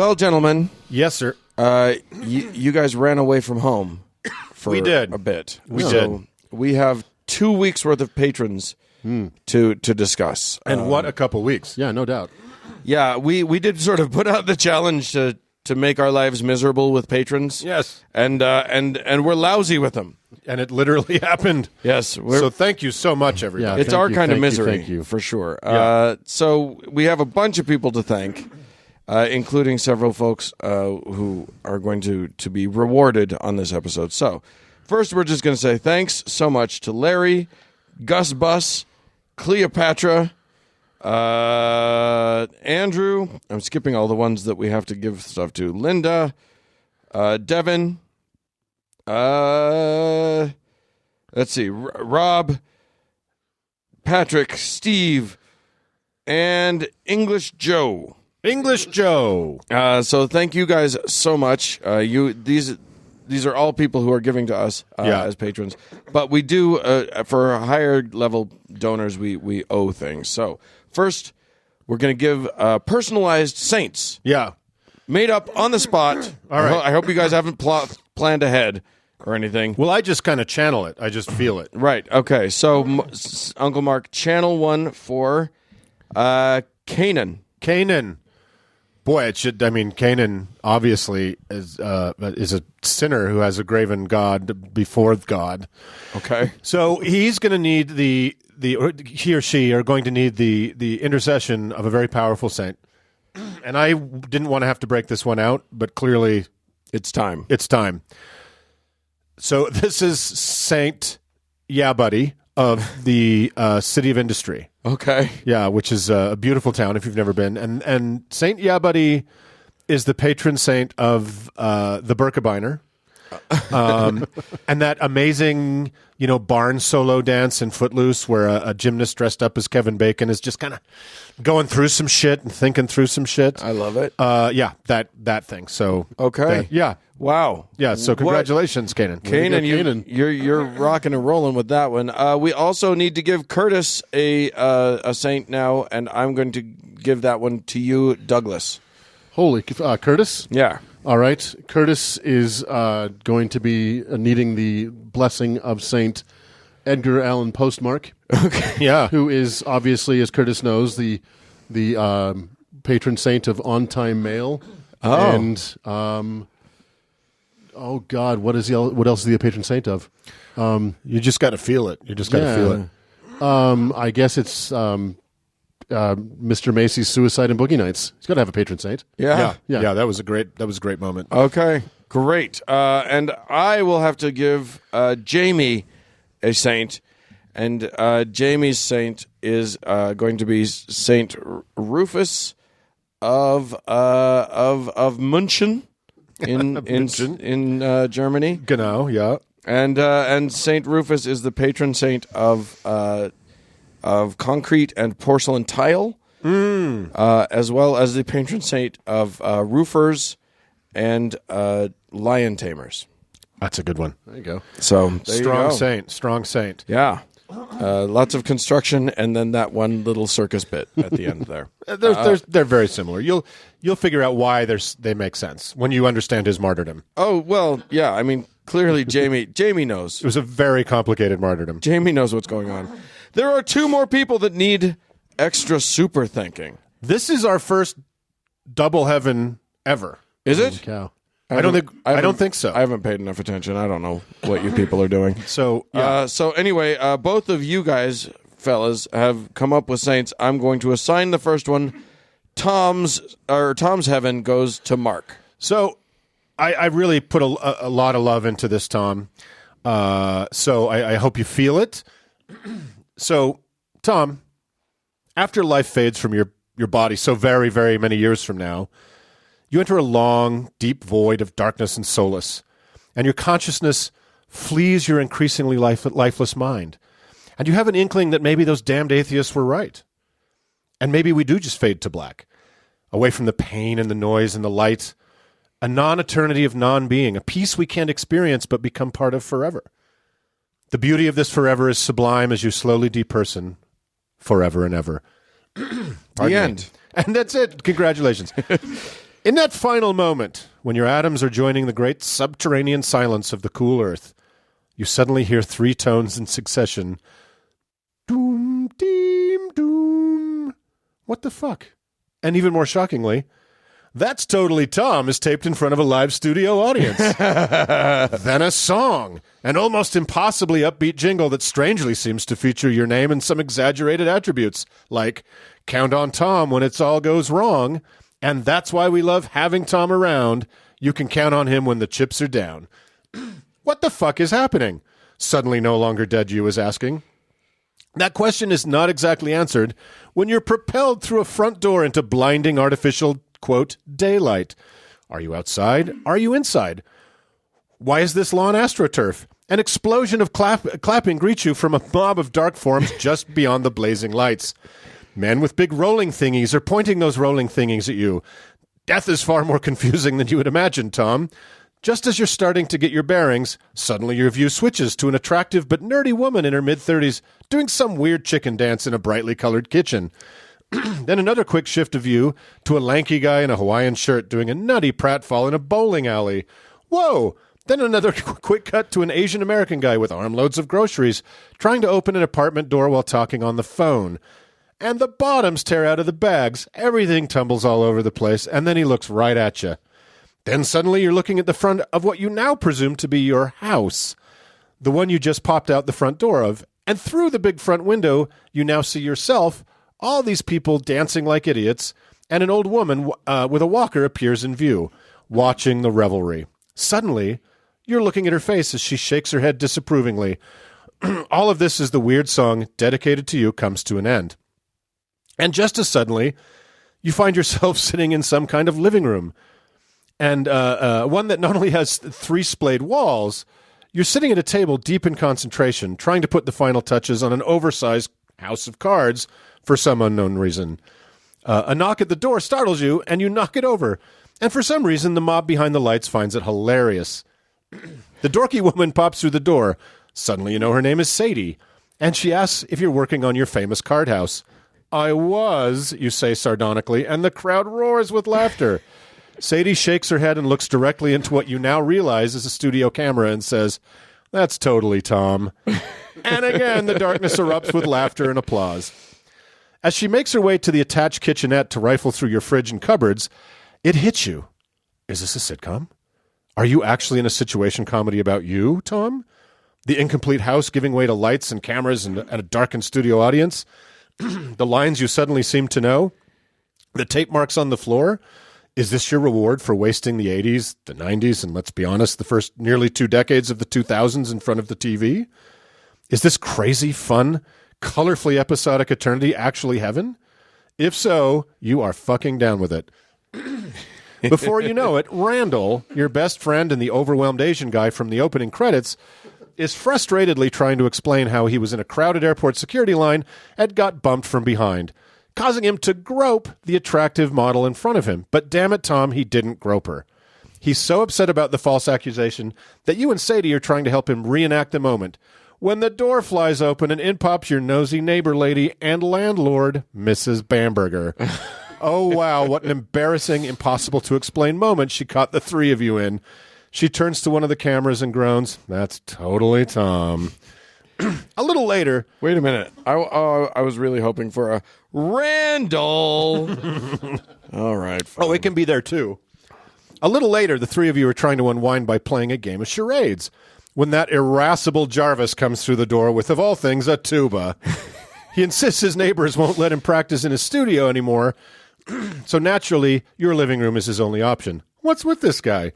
Well, gentlemen, Yes, sir. you guys ran away from home for We did. a bit. We So did. We have 2 weeks worth of patrons to discuss. And what a couple weeks. Yeah, no doubt. Yeah, we did sort of put out the challenge to make our lives miserable with patrons. Yes. And we're lousy with them. And it literally happened. Yes, So thank you so much, everybody. Yeah. it's Thank our you, kind of thank you, misery, thank you. for sure. Yeah. So we have a bunch of people to thank, including several folks who are going to be rewarded on this episode. So first, we're just going to say thanks so much to Larry, Gus Bus, Cleopatra, Andrew. I'm skipping all the ones that we have to give stuff to. Linda, Devin. Let's see. Rob, Patrick, Steve, and English Joe. English Joe. So thank you guys so much. These are all people who are giving to us as patrons. But we do for higher level donors we owe things. So first, we're going to give personalized saints Yeah. made up on the spot. All right. I hope you guys haven't planned ahead or anything. Well, I just kind of channel it. I just feel it. Right. Okay. So Uncle Mark, channel 1 for Canaan. Canaan. Boy, it should. I mean, Canaan obviously is a sinner who has a graven god before God. Okay. So he's going to need or he or she are going to need the intercession of a very powerful saint. And I didn't want to have to break this one out, but clearly It's time. it's time. So this is Saint Yabuddy of the City of Industry. Okay. Yeah, which is a beautiful town if you've never been. And Saint Yabuddy is the patron saint of the Birkebeiner. And that amazing, barn solo dance in Footloose where a gymnast dressed up as Kevin Bacon is just kind of going through some shit and thinking through some shit. I love it. Yeah, that thing. So Okay. yeah. Wow. Yeah, so congratulations, Canaan. Canaan, Canaan. you're rocking and rolling with that one. We also need to give Curtis a saint now, and I'm going to give that one to you, Douglas. Holy, Curtis? Yeah. All right. Curtis is going to be needing the blessing of Saint Edgar Allan Postmark, Okay. Yeah. who is obviously, as Curtis knows, the patron saint of on-time mail. Oh. And, oh, God, what else is he a patron saint of? You just got to feel it. You just got to feel it. I guess it's Mr. Macy's Suicide and Boogie Nights. He's got to have a patron saint. Yeah. Yeah, that was a great moment. Okay. Great. And I will have to give Jamie a saint, and Jamie's saint is going to be Saint Rufus of München in Germany. Genau, yeah. And Saint Rufus is the patron saint of concrete and porcelain tile, as well as the patron saint of roofers and lion tamers. That's a good one. There you go. So there you go. Strong saint. Yeah. Lots of construction, and then that one little circus bit at the end there. They're very similar. You'll figure out why they make sense when you understand his martyrdom. Oh, well, yeah. I mean, clearly Jamie knows. It was a very complicated martyrdom. Jamie knows what's going on. There are 2 more people that need extra super thinking. This is our first double heaven ever. Is it? Cow. I don't think so. I haven't paid enough attention. I don't know what you people are doing. So yeah. So anyway, both of you guys, fellas, have come up with saints. I'm going to assign the first one. Tom's heaven goes to Mark. So I really put a lot of love into this, Tom. So I hope you feel it. So, Tom, after life fades from your body so very, very many years from now, you enter a long, deep void of darkness and solace, and your consciousness flees your increasingly lifeless mind. And you have an inkling that maybe those damned atheists were right. And maybe we do just fade to black, away from the pain and the noise and the light, a non-eternity of non-being, a peace we can't experience but become part of forever. The beauty of this forever is sublime as you slowly deperson forever and ever. The end. And that's it. Congratulations. In that final moment, when your atoms are joining the great subterranean silence of the cool earth, you suddenly hear 3 tones in succession. Doom, deem, doom. What the fuck? And even more shockingly, That's Totally Tom is taped in front of a live studio audience. Then a song, an almost impossibly upbeat jingle that strangely seems to feature your name and some exaggerated attributes, like Count on Tom when it all goes wrong, and that's why we love having Tom around. You can count on him when the chips are down. What the fuck is happening? Suddenly no longer dead you is asking. That question is not exactly answered when you're propelled through a front door into blinding artificial, quote, daylight. Are you outside? Are you inside? Why is this lawn AstroTurf? An explosion of clapping greets you from a mob of dark forms just beyond the blazing lights. Men with big rolling thingies are pointing those rolling thingies at you. Death is far more confusing than you would imagine, Tom. Just as you're starting to get your bearings, suddenly your view switches to an attractive but nerdy woman in her mid-30s doing some weird chicken dance in a brightly colored kitchen. Then another quick shift of view to a lanky guy in a Hawaiian shirt doing a nutty pratfall in a bowling alley. Whoa! Then another quick cut to an Asian American guy with armloads of groceries trying to open an apartment door while talking on the phone. And the bottoms tear out of the bags. Everything tumbles all over the place, and then he looks right at you. Then suddenly you're looking at the front of what you now presume to be your house, the one you just popped out the front door of, and through the big front window you now see yourself, all these people dancing like idiots, and an old woman with a walker appears in view, watching the revelry. Suddenly, you're looking at her face as she shakes her head disapprovingly. All of this as the weird song dedicated to you comes to an end. And just as suddenly, you find yourself sitting in some kind of living room, and one that not only has 3 splayed walls, you're sitting at a table deep in concentration, trying to put the final touches on an oversized house of cards for some unknown reason. A knock at the door startles you, and you knock it over. And for some reason, the mob behind the lights finds it hilarious. The dorky woman pops through the door. Suddenly you know her name is Sadie, and she asks if you're working on your famous card house. I was, you say sardonically, and the crowd roars with laughter. Sadie shakes her head and looks directly into what you now realize is a studio camera and says, "That's totally Tom." And again, the darkness erupts with laughter and applause. As she makes her way to the attached kitchenette to rifle through your fridge and cupboards, it hits you. Is this a sitcom? Are you actually in a situation comedy about you, Tom? The incomplete house giving way to lights and cameras and a darkened studio audience? The lines you suddenly seem to know? The tape marks on the floor? Is this your reward for wasting the 80s, the 90s, and let's be honest, the first nearly 2 decades of the 2000s in front of the TV? Is this crazy, fun, colorfully episodic eternity actually heaven? If so, you are fucking down with it. Before you know it, Randall, your best friend and the overwhelmed Asian guy from the opening credits, is frustratedly trying to explain how he was in a crowded airport security line and got bumped from behind, causing him to grope the attractive model in front of him. But damn it, Tom, he didn't grope her. He's so upset about the false accusation that you and Sadie are trying to help him reenact the moment, when the door flies open and in pops your nosy neighbor lady and landlord, Mrs. Bamberger. Oh, wow, what an embarrassing, impossible-to-explain moment she caught the 3 of you in. She turns to one of the cameras and groans, "That's totally Tom." A little later... Wait a minute. I was really hoping for a Randall. All right, fine. Oh, it can be there, too. A little later, the 3 of you are trying to unwind by playing a game of charades, when that irascible Jarvis comes through the door with, of all things, a tuba. He insists his neighbors won't let him practice in his studio anymore, so naturally, your living room is his only option. What's with this guy?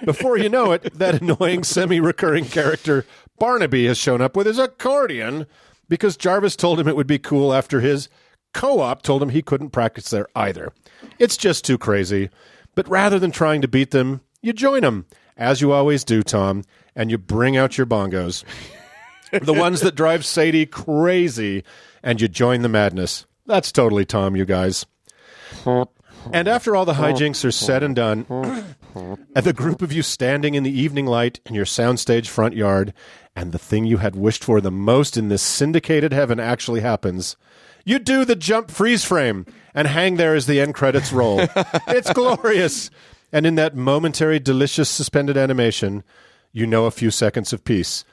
Before you know it, that annoying semi-recurring character Barnaby has shown up with his accordion because Jarvis told him it would be cool after his co-op told him he couldn't practice there either. It's just too crazy. But rather than trying to beat them, you join them, as you always do, Tom, and you bring out your bongos. The ones that drive Sadie crazy, and you join the madness. That's totally Tom, you guys. And after all the hijinks are said and done, and the group of you standing in the evening light in your soundstage front yard, and the thing you had wished for the most in this syndicated heaven actually happens, You do the jump freeze frame and hang there as the end credits roll. It's glorious. And in that momentary, delicious suspended animation, you know a few seconds of peace.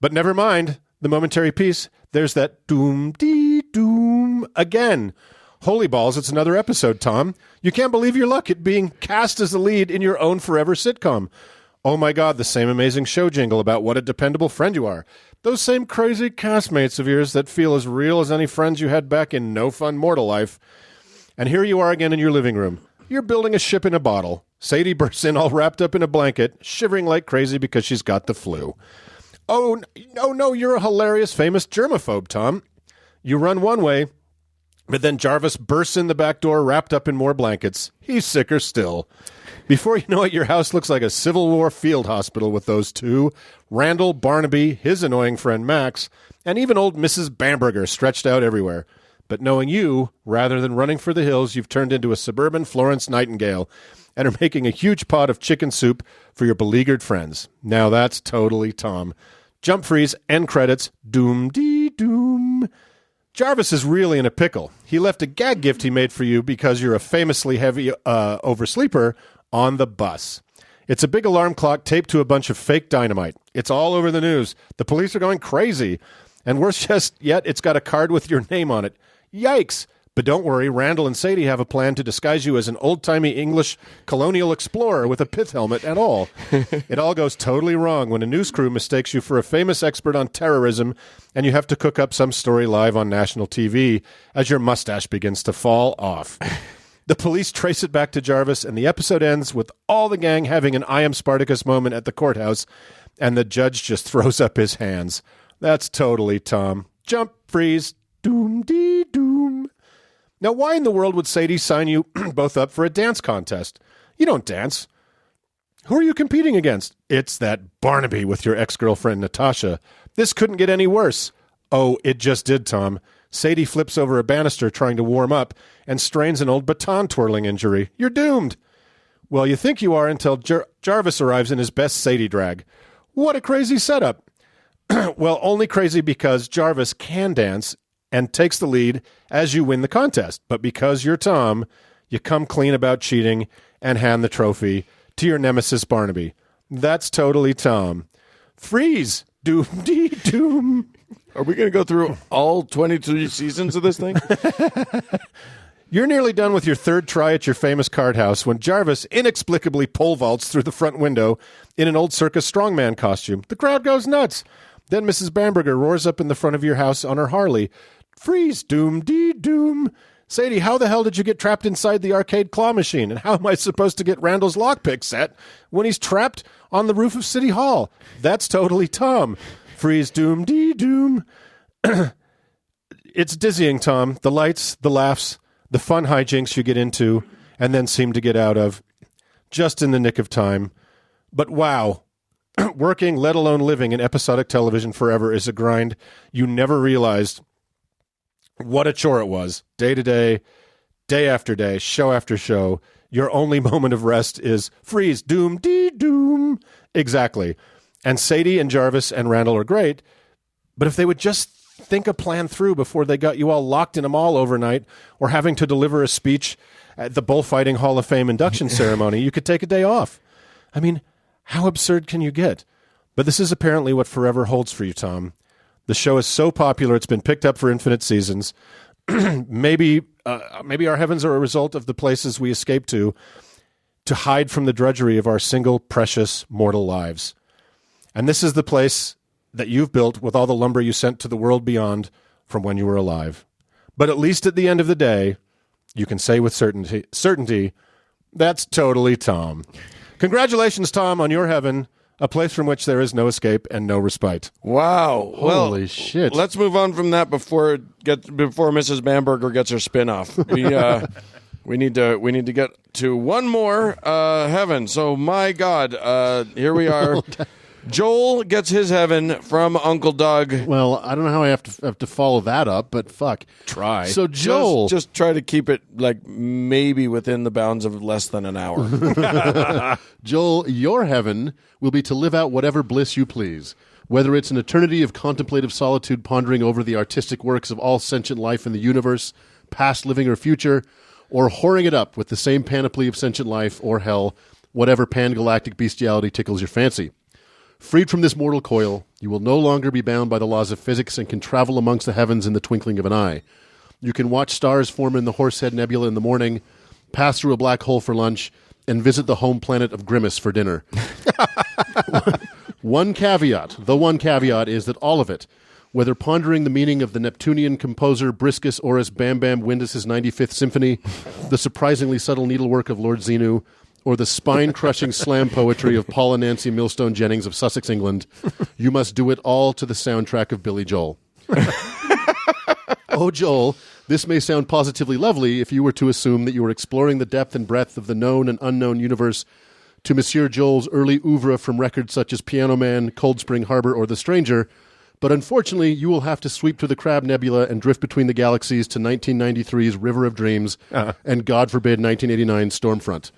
But never mind the momentary peace. There's that doom-dee-doom again. Holy balls, it's another episode, Tom. You can't believe your luck at being cast as the lead in your own forever sitcom. Oh my God, the same amazing show jingle about what a dependable friend you are. Those same crazy castmates of yours that feel as real as any friends you had back in No Fun Mortal Life. And here you are again in your living room. You're building a ship in a bottle. Sadie bursts in all wrapped up in a blanket, shivering like crazy because she's got the flu. Oh, no, you're a hilarious, famous germaphobe, Tom. You run one way, but then Jarvis bursts in the back door wrapped up in more blankets. He's sicker still. Before you know it, your house looks like a Civil War field hospital with those two, Randall, Barnaby, his annoying friend Max, and even old Mrs. Bamberger stretched out everywhere. But knowing you, rather than running for the hills, you've turned into a suburban Florence Nightingale and are making a huge pot of chicken soup for your beleaguered friends. Now that's totally Tom. Jump freeze, end credits, doom-dee-doom. Jarvis is really in a pickle. He left a gag gift he made for you because you're a famously heavy oversleeper on the bus. It's a big alarm clock taped to a bunch of fake dynamite. It's all over the news. The police are going crazy. And worse just yet, it's got a card with your name on it. Yikes! But don't worry, Randall and Sadie have a plan to disguise you as an old-timey English colonial explorer with a pith helmet and all. It all goes totally wrong when a news crew mistakes you for a famous expert on terrorism and you have to cook up some story live on national TV as your mustache begins to fall off. The police trace it back to Jarvis, and the episode ends with all the gang having an I am Spartacus moment at the courthouse, and the judge just throws up his hands. That's totally Tom. Jump, freeze, doom-dee-doom. Now, why in the world would Sadie sign you both up for a dance contest? You don't dance. Who are you competing against? It's that Barnaby with your ex-girlfriend, Natasha. This couldn't get any worse. Oh, it just did, Tom. Sadie flips over a banister trying to warm up and strains an old baton twirling injury. You're doomed. Well, you think you are until Jarvis arrives in his best Sadie drag. What a crazy setup. Well, only crazy because Jarvis can dance and takes the lead as you win the contest. But because you're Tom, you come clean about cheating and hand the trophy to your nemesis Barnaby. That's totally Tom. Freeze! Doom-dee-doom. Are we going to go through all 22 seasons of this thing? You're nearly done with your third try at your famous card house when Jarvis inexplicably pole vaults through the front window in an old circus strongman costume. The crowd goes nuts. Then Mrs. Bamberger roars up in the front of your house on her Harley. Freeze, doom-dee-doom. Sadie, how the hell did you get trapped inside the arcade claw machine? And how am I supposed to get Randall's lockpick set when he's trapped on the roof of City Hall? That's totally Tom. Freeze, doom-dee-doom. It's dizzying, Tom. The lights, the laughs, the fun hijinks you get into and then seem to get out of. Just in the nick of time. But wow, working, let alone living in episodic television forever is a grind you never realized what a chore it was. Day to day, day after day, show after show. Your only moment of rest is freeze, doom-dee-doom. Exactly. And Sadie and Jarvis and Randall are great, but if they would just think a plan through before they got you all locked in a mall overnight or having to deliver a speech at the Bullfighting Hall of Fame induction ceremony, you could take a day off. I mean, how absurd can you get? But this is apparently what forever holds for you, Tom. The show is so popular it's been picked up for infinite seasons. Maybe our heavens are a result of the places we escape to hide from the drudgery of our single, precious, mortal lives. And this is the place that you've built with all the lumber you sent to the world beyond from when you were alive. But at least at the end of the day, you can say with certainty, that's totally Tom. Congratulations, Tom, on your heaven, a place from which there is no escape and no respite. Wow. Holy shit. Let's move on from that before Mrs. Bamberger gets her spin-off. We need to get to one more heaven. So, my God, here we are. Joel gets his heaven from Uncle Doug. Well, I don't know how I have to follow that up, but fuck. Try. So Joel, just try to keep it like maybe within the bounds of less than an hour. Joel, your heaven will be to live out whatever bliss you please. Whether it's an eternity of contemplative solitude pondering over the artistic works of all sentient life in the universe, past, living, or future, or whoring it up with the same panoply of sentient life, or hell, whatever pan-galactic bestiality tickles your fancy. Freed from this mortal coil, you will no longer be bound by the laws of physics and can travel amongst the heavens in the twinkling of an eye. You can watch stars form in the Horsehead Nebula in the morning, pass through a black hole for lunch, and visit the home planet of Grimace for dinner. One caveat is that all of it, whether pondering the meaning of the Neptunian composer Briscus Oris Bam Bam Windus's 95th Symphony, the surprisingly subtle needlework of Lord Xenu, or the spine-crushing slam poetry of Paul and Nancy Millstone Jennings of Sussex, England, you must do it all to the soundtrack of Billy Joel. Oh, Joel, this may sound positively lovely if you were to assume that you were exploring the depth and breadth of the known and unknown universe to Monsieur Joel's early oeuvre from records such as Piano Man, Cold Spring Harbor, or The Stranger, but unfortunately you will have to sweep through the Crab Nebula and drift between the galaxies to 1993's River of Dreams and, God forbid, 1989's Stormfront.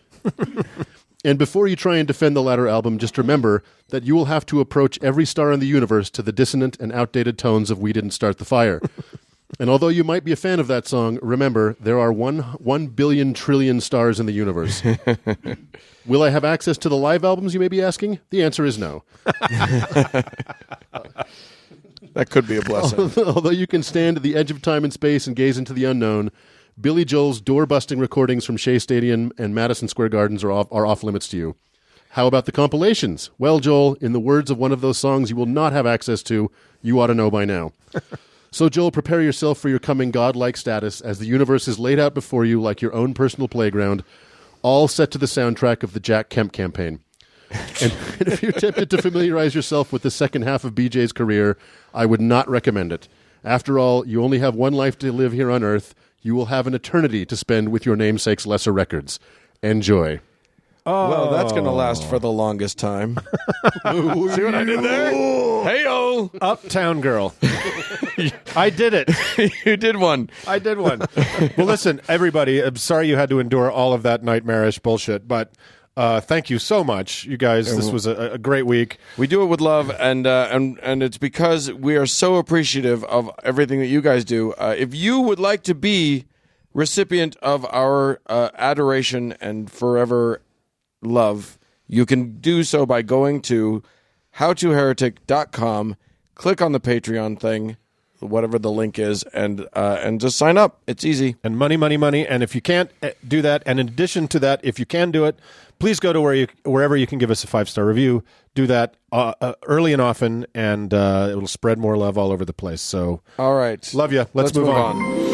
And before you try and defend the latter album, just remember that you will have to approach every star in the universe to the dissonant and outdated tones of We Didn't Start the Fire. And although you might be a fan of that song, remember, there are 1 billion trillion stars in the universe. Will I have access to the live albums, you may be asking? The answer is no. That could be a blessing. Although you can stand at the edge of time and space and gaze into the unknown, Billy Joel's door-busting recordings from Shea Stadium and Madison Square Gardens are off limits to you. How about the compilations? Well, Joel, in the words of one of those songs you will not have access to, you ought to know by now. So, Joel, prepare yourself for your coming godlike status as the universe is laid out before you like your own personal playground, all set to the soundtrack of the Jack Kemp campaign. And if you're tempted to familiarize yourself with the second half of BJ's career, I would not recommend it. After all, you only have one life to live here on Earth. You will have an eternity to spend with your namesake's lesser records. Enjoy. Oh. Well, that's going to last for the longest time. See what I did there? Hey-o! Uptown Girl. I did it. You did one. I did one. Well, listen, everybody, I'm sorry you had to endure all of that nightmarish bullshit, but thank you so much, you guys. This was a great week. We do it with love, and it's because we are so appreciative of everything that you guys do. If you would like to be recipient of our adoration and forever love, you can do so by going to howtoheretic.com, click on the Patreon thing, whatever the link is, and just sign up. It's easy. And money. And if you can't do that, and in addition to that, if you can do it, please go to wherever you can give us a 5-star review. Do that early and often, and it will spread more love all over the place. So, all right. Love you. Let's move on.